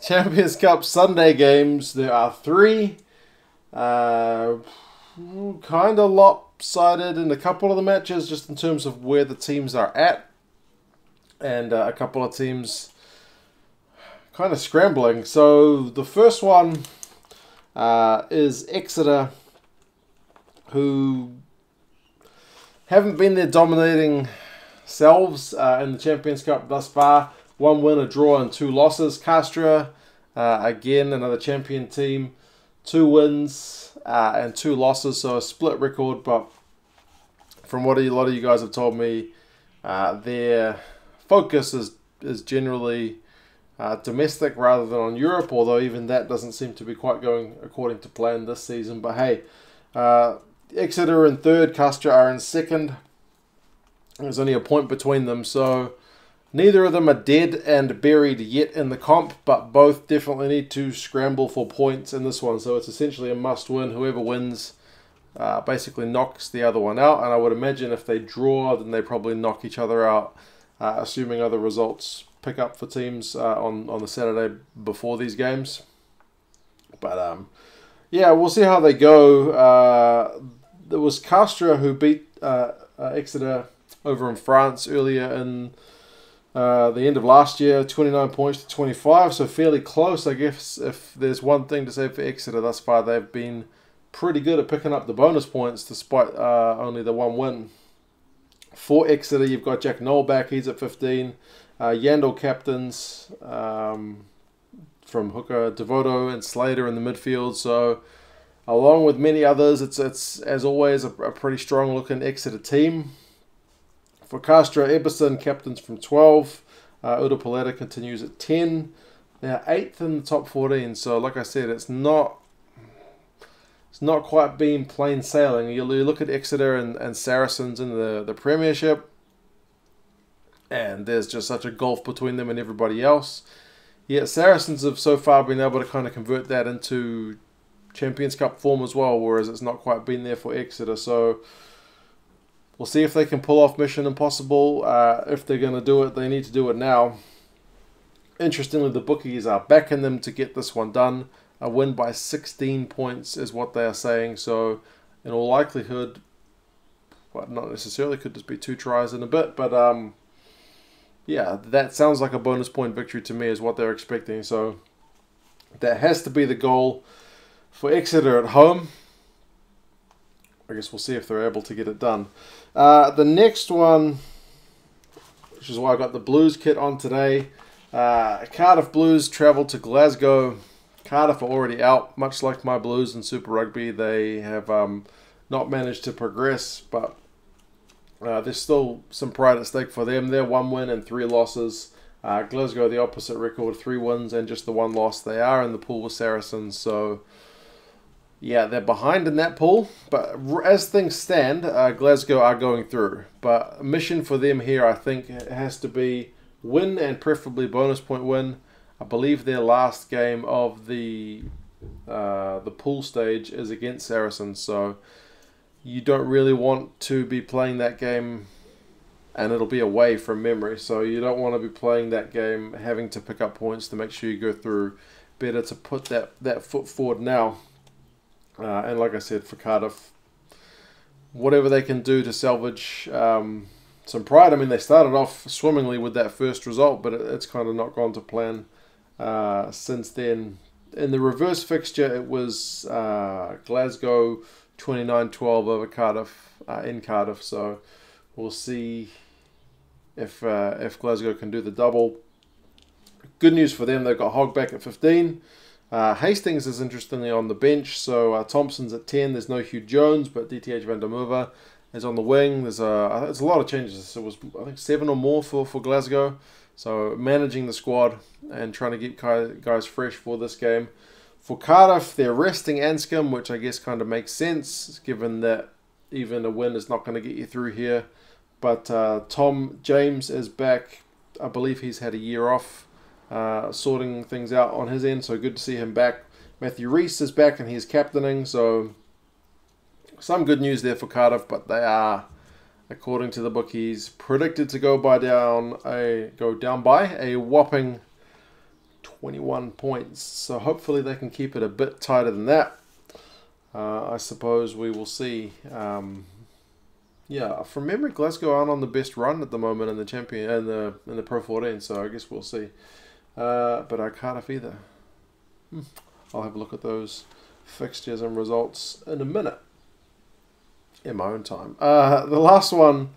Champions Cup Sunday games. There are three. Kind of lopsided in a couple of the matches, just in terms of where the teams are at. And a couple of teams kind of scrambling. So the first one is Exeter, who haven't been their dominating selves in the Champions Cup thus far. 1 win, a draw, and 2 losses. Castres, again, another champion team. 2 wins and 2 losses, so a split record. But from what a lot of you guys have told me, their focus is generally domestic rather than on Europe, although even that doesn't seem to be quite going according to plan this season. But hey, Exeter in third, Castres are in second. There's only a point between them, so neither of them are dead and buried yet in the comp, but both definitely need to scramble for points in this one. So it's essentially a must-win. Whoever wins basically knocks the other one out, and I would imagine if they draw, then they probably knock each other out, assuming other results pick up for teams on the Saturday before these games. But yeah, we'll see how they go. There was Castres who beat Exeter over in France earlier in the end of last year, 29 points to 25, so fairly close. I guess if there's one thing to say for Exeter thus far, they've been pretty good at picking up the bonus points despite only the 1 win. For Exeter, you've got Jack Noel back, he's at 15. Yandel captains from hooker Devoto and Slater in the midfield, so along with many others, it's as always a pretty strong looking Exeter team. For Castres, Eberson captains from 12. Udo Paletta continues at 10. They're 8th in the top 14, so like I said, it's not quite been plain sailing. You look at Exeter and Saracens in the Premiership, and there's just such a gulf between them and everybody else. Yet Saracens have so far been able to kind of convert that into Champions Cup form as well, whereas it's not quite been there for Exeter. So we'll see if they can pull off Mission Impossible. If they're going to do it, they need to do it now. Interestingly, the bookies are backing them to get this one done. A win by 16 points is what they are saying. So in all likelihood, well, not necessarily, could just be 2 tries in a bit, but yeah, that sounds like a bonus point victory to me is what they're expecting. So that has to be the goal for Exeter at home. I guess we'll see if they're able to get it done. The next one, which is why I got the Blues kit on today. Cardiff Blues travel to Glasgow. Cardiff are already out, much like my Blues in Super Rugby. They have not managed to progress, but there's still some pride at stake for them. They're 1 win and 3 losses. Glasgow, the opposite record, 3 wins and just the 1 loss. They are in the pool with Saracens, so yeah, they're behind in that pool. But as things stand, Glasgow are going through. But a mission for them here, I think, has to be win and preferably bonus point win. I believe their last game of the pool stage is against Saracens, so you don't really want to be playing that game, and it'll be away from memory, so you don't want to be playing that game having to pick up points to make sure you go through. Better to put that foot forward now. And like I said, for Cardiff, whatever they can do to salvage some pride. I mean, they started off swimmingly with that first result, but it's kind of not gone to plan since then. In the reverse fixture, it was Glasgow 29-12 over Cardiff in Cardiff. So we'll see if Glasgow can do the double. Good news for them, they've got Hogg back at 15. Hastings is interestingly on the bench, so Thompson's at 10. There's no Hugh Jones, but DTH van der Merwe is on the wing. There's a lot of changes. It was, I think, 7 or more for Glasgow. So managing the squad and trying to get guys fresh for this game. For Cardiff, they're resting Anscombe, which I guess kind of makes sense, given that even a win is not going to get you through here. But Tom James is back. I believe he's had a year off, sorting things out on his end, so good to see him back. Matthew Rees is back and he's captaining, so some good news there for Cardiff, but they are, according to the bookies, predicted to go down by a whopping 21 points. So hopefully they can keep it a bit tighter than that. I suppose we will see. Yeah, from memory, Glasgow aren't on the best run at the moment in the in the Pro 14. So I guess we'll see. But are Cardiff either. I'll have a look at those fixtures and results in a minute. In my own time. The last one,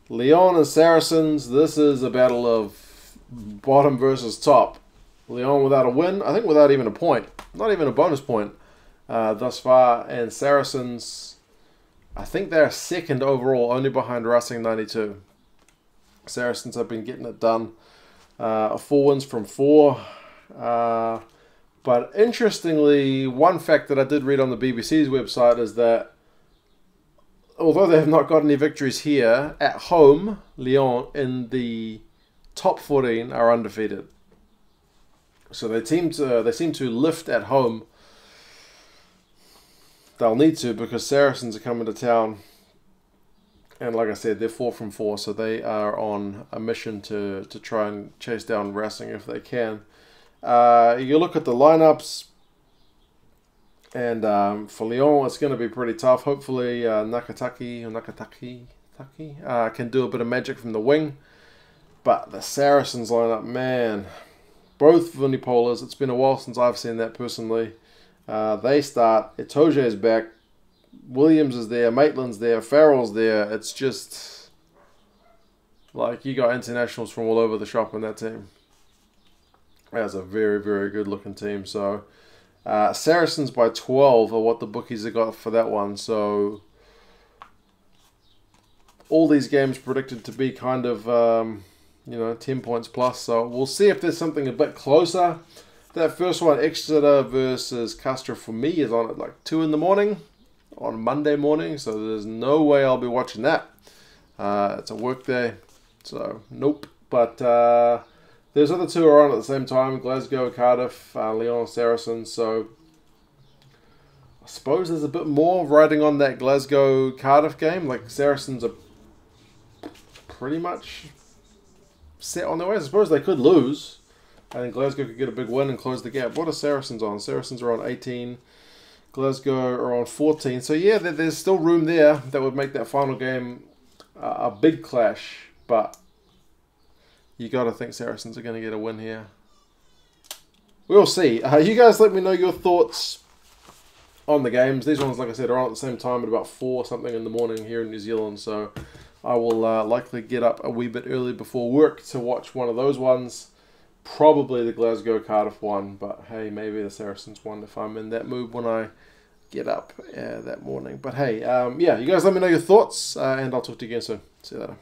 Lyon and Saracens. This is a battle of bottom versus top. Lyon without a win, I think without even a point, not even a bonus point thus far. And Saracens, I think they're second overall, only behind Racing 92. Saracens have been getting it done. 4 wins from 4. But interestingly, one fact that I did read on the BBC's website is that although they have not got any victories here, at home, Lyon in the top 14 are undefeated. So they seem to lift at home. They'll need to because Saracens are coming to town. And like I said, they're 4 from 4, so they are on a mission to try and chase down Racing if they can. You look at the lineups. And for Lyon, it's going to be pretty tough. Hopefully, Nakataki can do a bit of magic from the wing. But the Saracens lineup, man, both Vunipolas. It's been a while since I've seen that personally. They start. Itoje is back. Williams is there. Maitland's there. Farrell's there. It's just like you got internationals from all over the shop in that team. That's a very, very good looking team. So. Saracens by 12 are what the bookies have got for that one. So all these games predicted to be kind of, 10 points plus. So we'll see if there's something a bit closer. That first one, Exeter versus Castres, for me is on at like 2 in the morning on Monday morning. So there's no way I'll be watching that. It's a work day. So nope. But those other 2 are on at the same time, Glasgow, Cardiff, Lyon, Saracens. So I suppose there's a bit more riding on that Glasgow-Cardiff game. Like Saracens are pretty much set on their way. I suppose they could lose. I think Glasgow could get a big win and close the gap. What are Saracens on? Saracens are on 18. Glasgow are on 14. So yeah, there's still room there that would make that final game a big clash. But you got to think Saracens are going to get a win here. We'll see. You guys let me know your thoughts on the games. These ones, like I said, are on at the same time at about 4 something in the morning here in New Zealand. So I will likely get up a wee bit early before work to watch one of those ones. Probably the Glasgow-Cardiff one. But hey, maybe the Saracens one if I'm in that mood when I get up that morning. But hey, yeah, you guys let me know your thoughts. And I'll talk to you again soon. See you later.